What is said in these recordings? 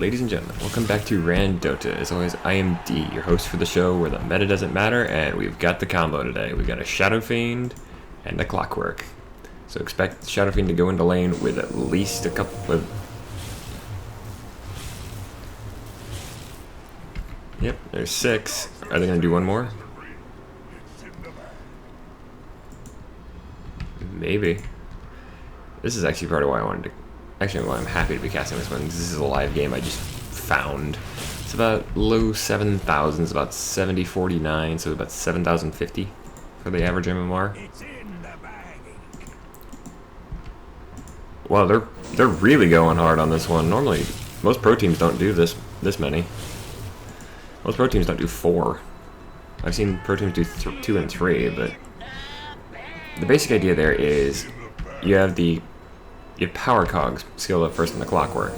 ladies and gentlemen, welcome back to RanDOTA. As always, I am D, your host for the show where the meta doesn't matter, and we've got the combo today. We've got a Shadow Fiend and a Clockwork. So expect Shadow Fiend to go into lane with at least a couple of... Yep, there's 6. Are they going to do one more? Maybe. This is actually part of why I wanted to... Actually, why I'm happy to be casting this one. This is a live game I just found. It's about low 7,000s, about 7049, so about 7,050 for the average MMR. Wow, they're really going hard on this one. Normally, most pro teams don't do this many. Most pro teams don't do 4. I've seen pro teams do 2 and 3, but the basic idea there is you have power cogs scaled up first in the Clockwork.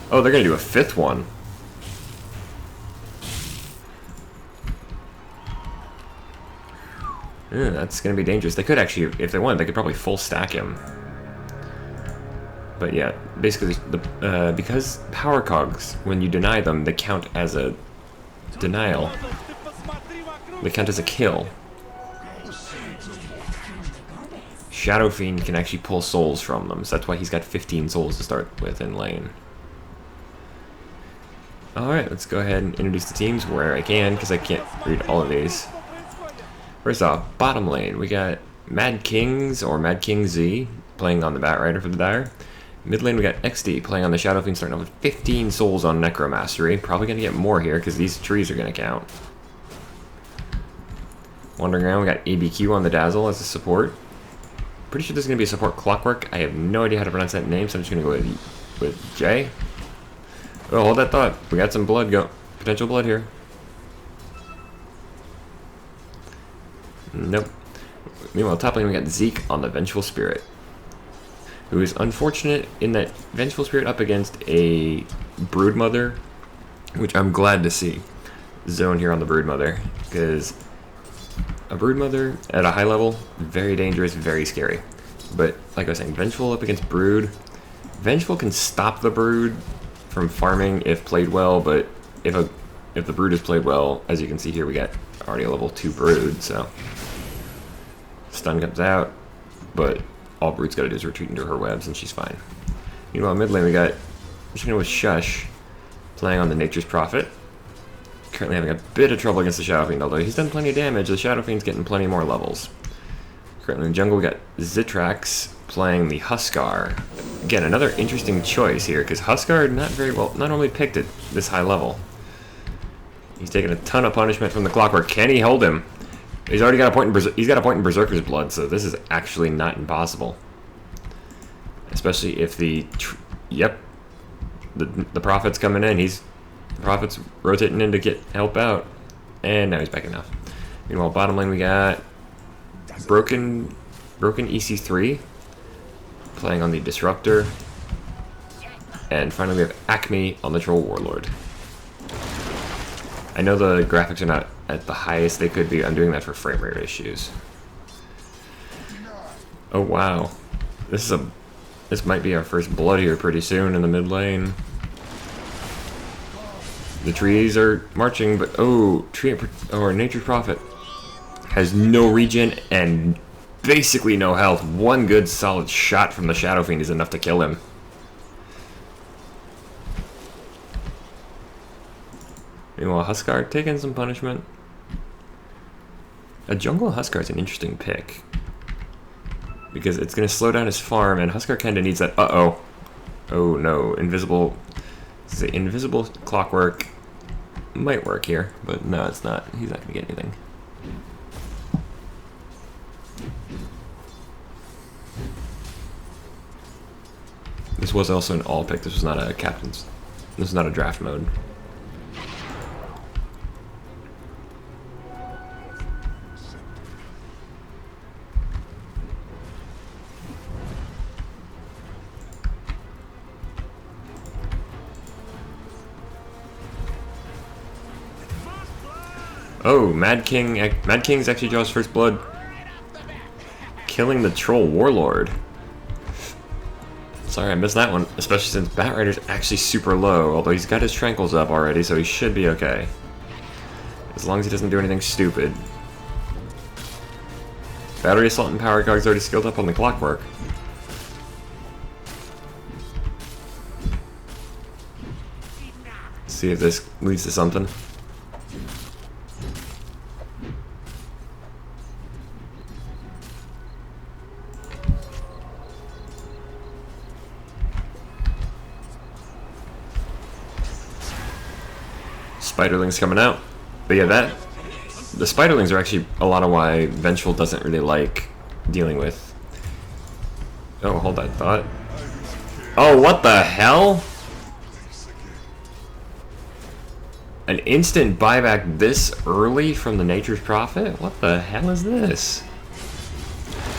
Oh, they're gonna do a 5th one. Yeah, that's gonna be dangerous. They could actually, if they wanted, they could probably full stack him. But yeah, basically, because power cogs, when you deny them, they count as a denial. They count as a kill. Shadow Fiend can actually pull souls from them, so that's why he's got 15 souls to start with in lane. Alright, let's go ahead and introduce the teams where I can, because I can't read all of these. First off, bottom lane, we got Mad Kings, or Mad King Z, playing on the Bat Rider for the Dire. Mid lane, we got XD playing on the Shadow Fiend, starting off with 15 souls on Necromastery. Probably going to get more here, because these trees are going to count. Wandering around, we got ABQ on the Dazzle as a support. Pretty sure this is going to be a support Clockwork. I have no idea how to pronounce that name, so I'm just going to go with J. Oh, hold that thought. We got some blood potential blood here. Nope. Meanwhile, top lane we got Zeke on the Vengeful Spirit, who is unfortunate in that Vengeful Spirit up against a Broodmother, which I'm glad to see zone here on the Broodmother, because a Broodmother at a high level, very dangerous, very scary. But like I was saying, Vengeful up against Brood. Vengeful can stop the Brood from farming if played well, but if the Brood is played well, as you can see here, we got already a level 2 Brood, so stun comes out, but all Brood's got to do is retreat into her webs, and she's fine. Meanwhile, mid lane we got, I'm just going to go with Shush, playing on the Nature's Prophet. Currently having a bit of trouble against the Shadow Fiend, although he's done plenty of damage. The Shadow Fiend's getting plenty more levels. Currently in the jungle, we got Zitrax playing the Huskar. Again, another interesting choice here, because Huskar not normally picked at this high level. He's taking a ton of punishment from the Clockwork. Can he hold him? He's already got a point in Berserker's Blood, so this is actually not impossible. Especially if the Prophet's coming in. The Prophet's rotating in to help out, and now he's backing off. Meanwhile, bottom lane we got Broken EC3 playing on the Disruptor, and finally we have Acme on the Troll Warlord. I know the graphics are not at the highest they could be. I'm doing that for frame rate issues. Oh wow, this might be our first blood here pretty soon in the mid lane. The trees are marching, but Nature's Prophet has no regen and basically no health. One good solid shot from the Shadow Fiend is enough to kill him. Meanwhile, Huskar taking some punishment. A jungle Huskar is an interesting pick, because it's going to slow down his farm, and Huskar kind of needs that. Oh no, invisible Clockwork might work here, but no, it's not. He's not going to get anything. This was also an all pick. This was not a captain's. This is not a draft mode. Oh, Mad King's actually draws first blood, killing the Troll Warlord. Sorry, I missed that one, especially since Bat Rider's actually super low, although he's got his Tranquils up already, so he should be okay. As long as he doesn't do anything stupid. Battery Assault and Power Cog's already skilled up on the Clockwork. See if this leads to something. Spiderlings coming out. But yeah, the Spiderlings are actually a lot of why Vengeful doesn't really like dealing with. Oh, hold that thought. Oh, what the hell? An instant buyback this early from the Nature's Prophet? What the hell is this?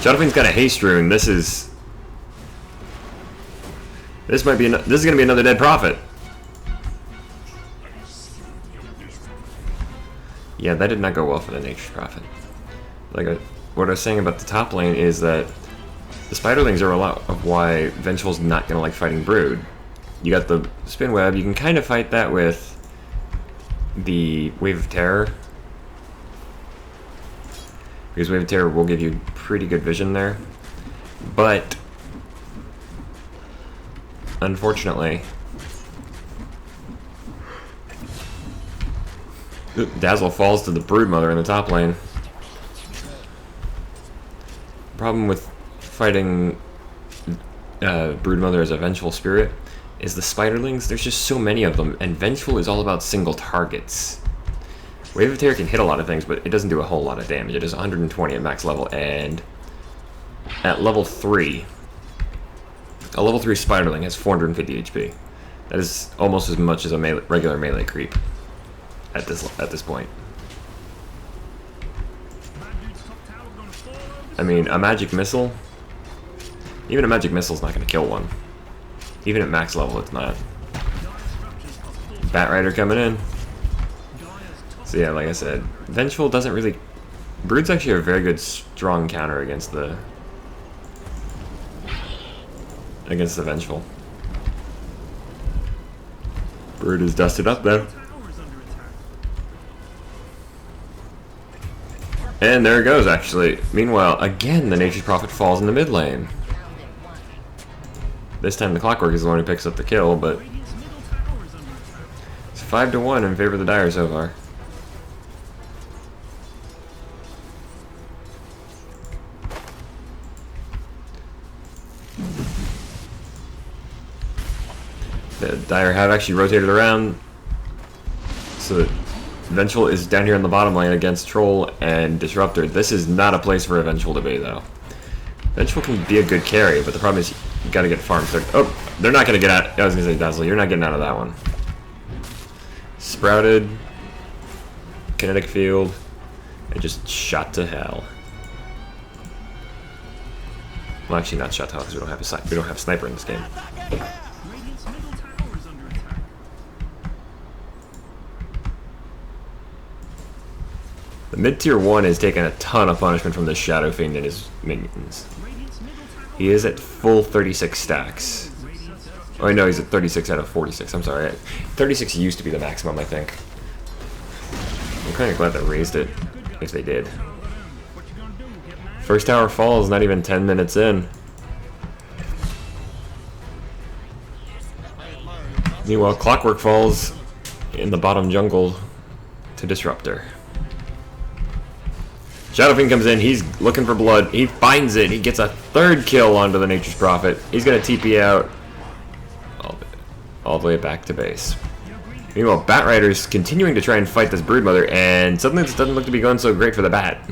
Shadowfiend's got a haste rune. This is gonna be another dead prophet. Yeah, that did not go well for the Nature's Prophet. Like what I was saying about the top lane is that the Spiderlings are a lot of why Vengeful's not gonna like fighting Brood. You got the Spin Web. You can kind of fight that with the Wave of Terror, because Wave of Terror will give you pretty good vision there, but unfortunately Dazzle falls to the Broodmother in the top lane. Problem with fighting Broodmother as a Vengeful Spirit is the Spiderlings, there's just so many of them, and Vengeful is all about single targets. Wave of Terror can hit a lot of things, but it doesn't do a whole lot of damage. It does 120 at max level, and at level 3, a level 3 Spiderling has 450 HP. That is almost as much as a regular melee creep at this point. I mean, a magic missile, even a magic missile's not going to kill one. Even at max level, it's not. Bat Rider coming in. So yeah, like I said, Vengeful doesn't really... Brood's actually a very good, strong counter against the Vengeful. Brood is dusted up though. And there it goes, actually. Meanwhile, again, the Nature's Prophet falls in the mid lane. This time the Clockwork is the one who picks up the kill, but it's 5-1 in favor of the Dire so far. The Dire have actually rotated around, so that Vengeful is down here in the bottom lane against Troll and Disruptor. This is not a place for a Vengeful to be, though. Vengeful can be a good carry, but the problem is you gotta get farmed. Oh, they're not gonna get out. I was gonna say, Dazzle, you're not getting out of that one. Sprouted, kinetic field, and just shot to hell. Well, actually, not shot to hell because we don't have a sniper in this game. The mid-tier 1 is taking a ton of punishment from the Shadowfiend and his minions. He is at full 36 stacks. Oh, no, he's at 36 out of 46. I'm sorry. 36 used to be the maximum, I think. I'm kind of glad they raised it, if they did. First tower falls, not even 10 minutes in. Meanwhile, Clockwork falls in the bottom jungle to Disruptor. Shadowfiend comes in, he's looking for blood, he finds it, he gets a third kill onto the Nature's Prophet. He's going to TP out all the way back to base. Meanwhile, Bat Rider's continuing to try and fight this Broodmother, and suddenly this doesn't look to be going so great for the Bat.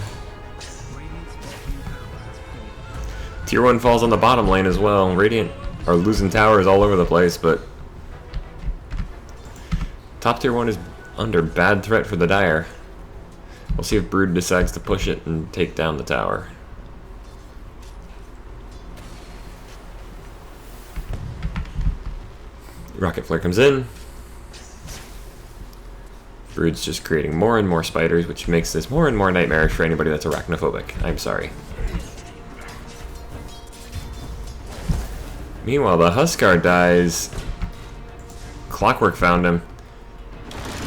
Tier 1 falls on the bottom lane as well. Radiant are losing towers all over the place, but top tier 1 is under bad threat for the Dire. We'll see if Brood decides to push it and take down the tower. Rocket Flare comes in. Brood's just creating more and more spiders, which makes this more and more nightmarish for anybody that's arachnophobic. I'm sorry. Meanwhile, the Huskar dies. Clockwork found him.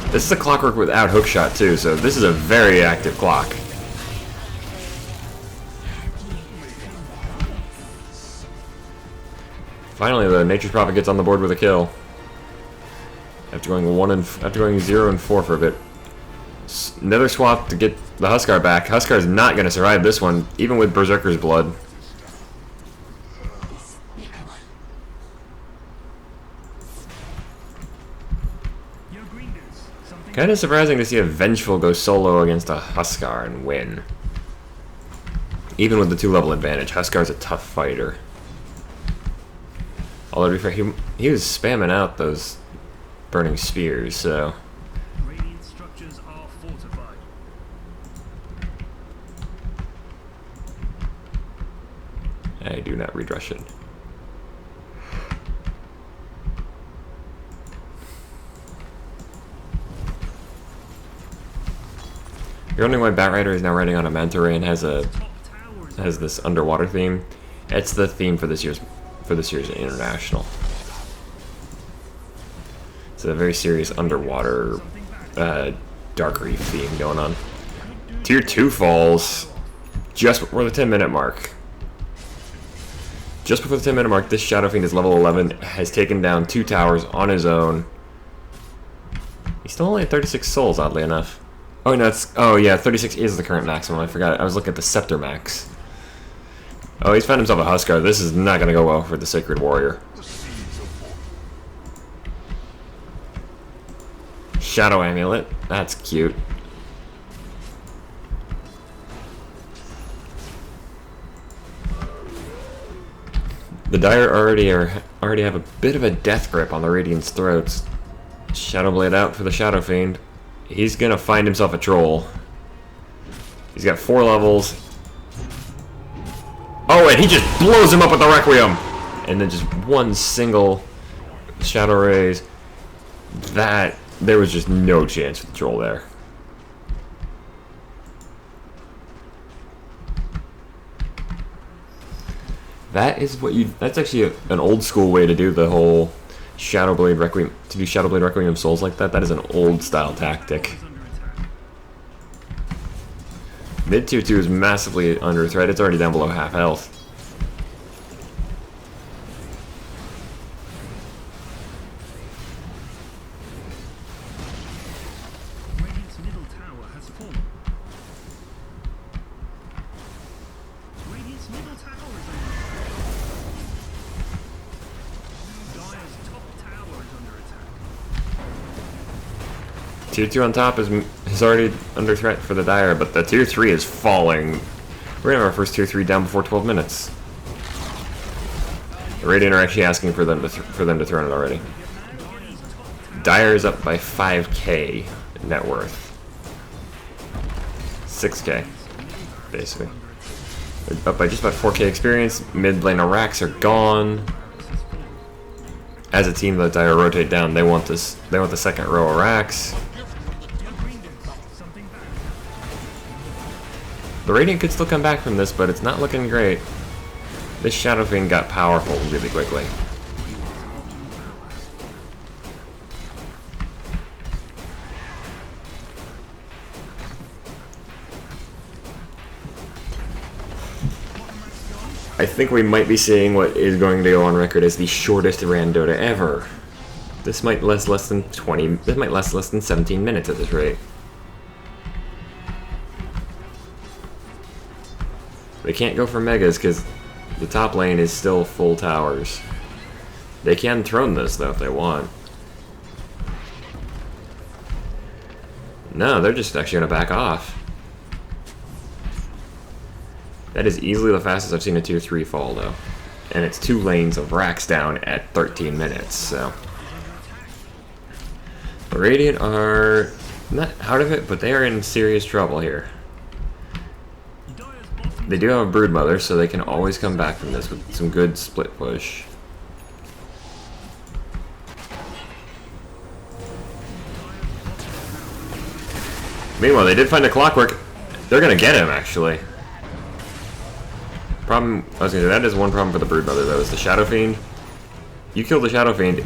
This is a Clockwork without hookshot too, so this is a very active clock. Finally, the Nature's Prophet gets on the board with a kill. After going 0 and 4 for a bit. Another swap to get the Huskar back. Huskar is not going to survive this one, even with Berserker's blood. Kind of surprising to see a Vengeful go solo against a Huskar and win. Even with the 2-level advantage, Huskar's a tough fighter. Although to be fair, he was spamming out those burning spears, so... Radiant structures are fortified. I do not read Russian. You're wondering why Batrider is now riding on a manta ray and has this underwater theme? It's the theme for this year's international. It's a very serious underwater dark reef theme going on. Tier 2 falls just before the 10-minute mark. Just before the 10-minute mark, this Shadow Fiend is level 11, has taken down 2 towers on his own. He's still only at 36 souls, oddly enough. Oh no, oh yeah, 36 is the current maximum. I forgot. I was looking at the Scepter max. Oh, he's found himself a Huskar. This is not going to go well for the Sacred Warrior. Shadow Amulet. That's cute. The Dire already have a bit of a death grip on the Radiant's throats. Shadow Blade out for the Shadow Fiend. He's gonna find himself a troll. He's got 4 levels. Oh, and he just blows him up with the Requiem! And then just one single Shadow Raise. There was just no chance for the troll there. That's actually an old school way to do the whole Shadow Blade Requiem, to do Shadow Blade Requiem of Souls like that. That is an old style tactic. Mid tier 2 is massively under threat. It's already down below half health. Radiant's middle tower has fallen. Radiant's middle tower is under attack. Dire's top tower is under attack. Tier 2 on top is already under threat for the Dire, but the Tier 3 is falling. We're gonna have our first Tier 3 down before 12 minutes. The Radiant are actually asking for them to throw it already. Dire is up by 5k net worth. 6k, basically. They're up by just about 4k experience. Mid lane Racks are gone. As a team, the Dire rotate down. They want the second row of Racks. The Radiant could still come back from this, but it's not looking great. This Shadow Fiend got powerful really quickly. I think we might be seeing what is going to go on record as the shortest RanDOTA ever. This might last less than 17 minutes at this rate. They can't go for megas because the top lane is still full towers. They can throne this though if they want. No, they're just actually gonna back off. That is easily the fastest I've seen a tier 3 fall though. And it's 2 lanes of racks down at 13 minutes, so. The Radiant are not out of it, but they are in serious trouble here. They do have a Broodmother, so they can always come back from this with some good split push. Meanwhile, they did find a Clockwork. They're gonna get him, actually. Problem, I was gonna say, that is one problem for the Broodmother, though, is the Shadow Fiend. You kill the Shadow Fiend.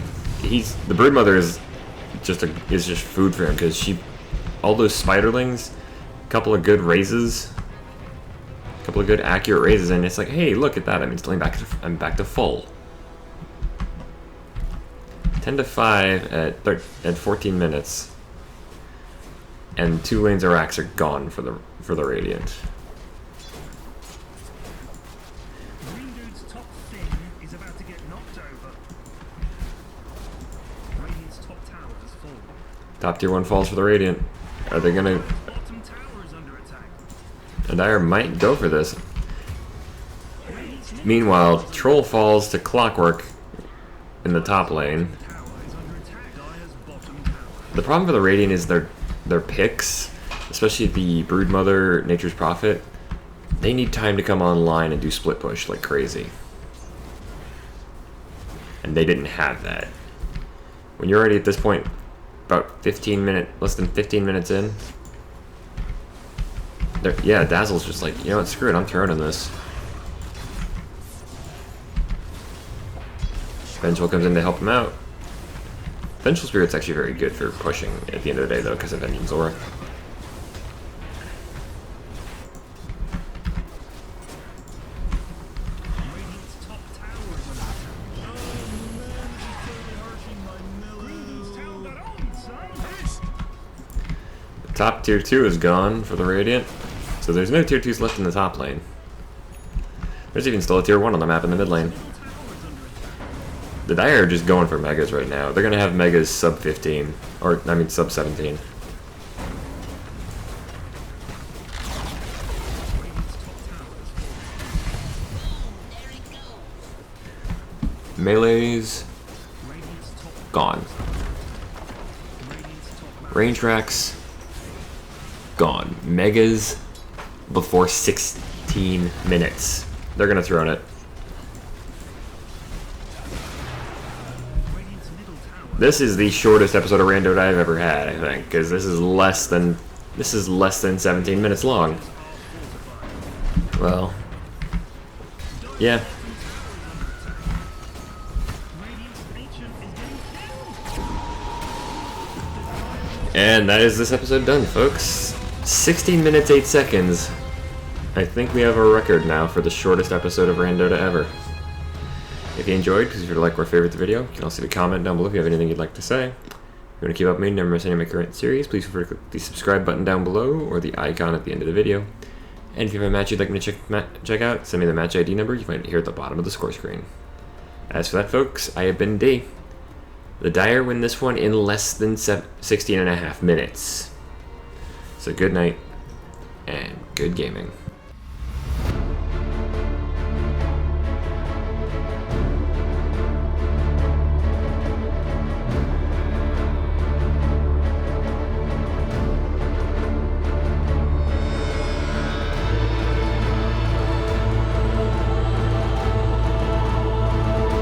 The Broodmother is just food for him because all those spiderlings, a couple of good raises, a couple of good accurate raises, and it's like, hey, look at that! I'm back to full. 10 to 5 at 14 minutes, and 2 lanes of racks are gone for the Radiant. Green dude's top thing is about to get knocked over. Radiant's top tower has fallen. Top tier 1 falls for the Radiant. Are they gonna? Bottom tower is under attack. And Dire might go for this. Meanwhile, Troll falls to Clockwork in the top lane. Tower is under attack. Dire's bottom tower. The problem for the Radiant is their picks, especially the Broodmother, Nature's Prophet. They need time to come online and do split push like crazy. And they didn't have that. When you're already at this point, about less than 15 minutes in. Yeah, Dazzle's just like, you know what, screw it, I'm turning this. Vengeful comes in to help him out. Vengeful Spirit's actually very good for pushing at the end of the day, though, because of Vengeance Aura. Radiant's top tower is under attack. Green dude's tower got owned, son. Top tier 2 is gone for the Radiant, so there's no tier 2s left in the top lane. There's even still a tier 1 on the map in the mid lane. The Dire are just going for megas right now. They're gonna have megas sub 15, or I mean sub 17. Melees gone. Range racks gone. Megas before 16 minutes. They're gonna throw in it. This is the shortest episode of RanDOTA I've ever had, I think, because this is less than 17 minutes long. Well, yeah. And that is this episode done, folks. 16 minutes 8 seconds. I think we have a record now for the shortest episode of RanDOTA ever. If you enjoyed, please feel like or favorite the video. You can also leave a comment down below if you have anything you'd like to say. If you want to keep up with me and never miss any of my current series, please feel free to click the subscribe button down below or the icon at the end of the video. And if you have a match you'd like me to check out, send me the match ID number you find it here at the bottom of the score screen. As for that, folks, I have been D. The Dire win this one in less than 16.5 minutes. So good night, and good gaming.